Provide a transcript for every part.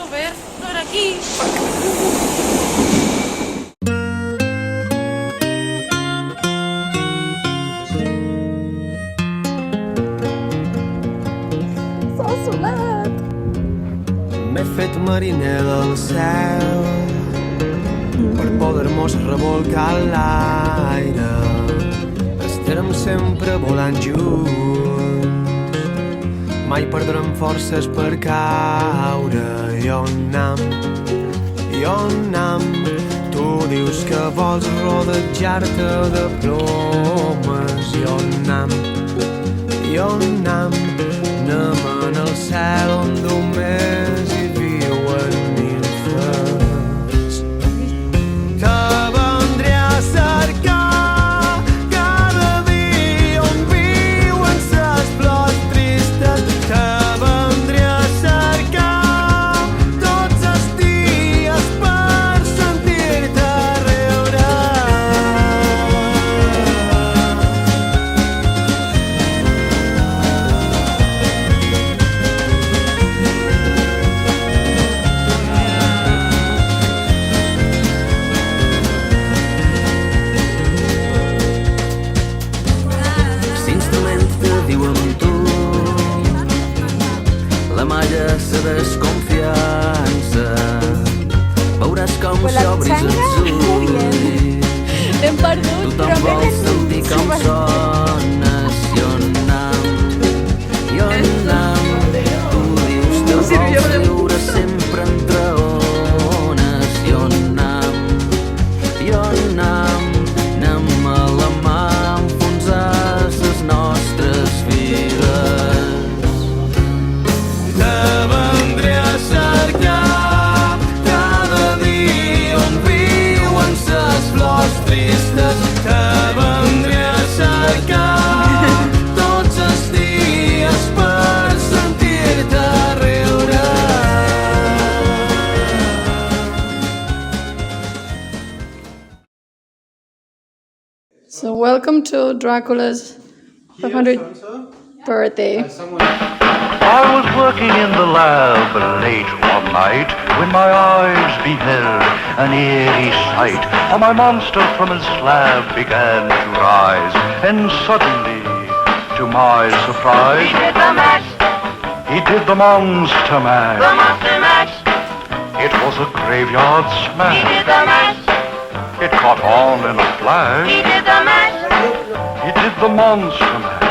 Robert, no era aquí. S'ha solat. M'he fet mariner del cel per poder-mos revolcar l'aire. Estarem sempre volant junts, mai perdrem forces per caure. I on anam? Tu dius que vols rodejar-te de plomes. I on anam? Anem en el cel on només hi viuen nimfes. Te vendré a cercar cada dia on viuen ses flors tristes. Te vendré a cercar tots els dies per sentir-te riure. L'instrument que diu amb tu, la malla, sa desconfiança. Veuràs com Pues la s'obris xanga, els muy bien. ulls. L'hem perdut, Tothom però vol m'he sentir com sones. I on anam? Tu dius que vols viure sempre entre ones. I on anam? Anem a la mà a enfonsar ses nostres vides. Te vendré a cercar cada dia on viuen ses flors tristes. Te vendré a cercar tots els dies per sentir-te riure. So welcome to Dracula's 500th birthday. I was working in the lab late one night when my eyes beheld an eerie sight. For my monster from his slab began to rise, and suddenly, to my surprise, He did the mash, he did the monster mash. the monster mash. It was a graveyard He smash. did the mash, It caught on in a flash. he did the mash. He did the monster mash.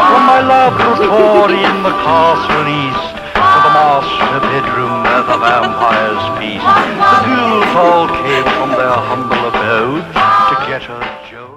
From my laboratory in the castle east to the master bedroom where the vampires feast, the ghouls all came from their humble abodes to get a joke.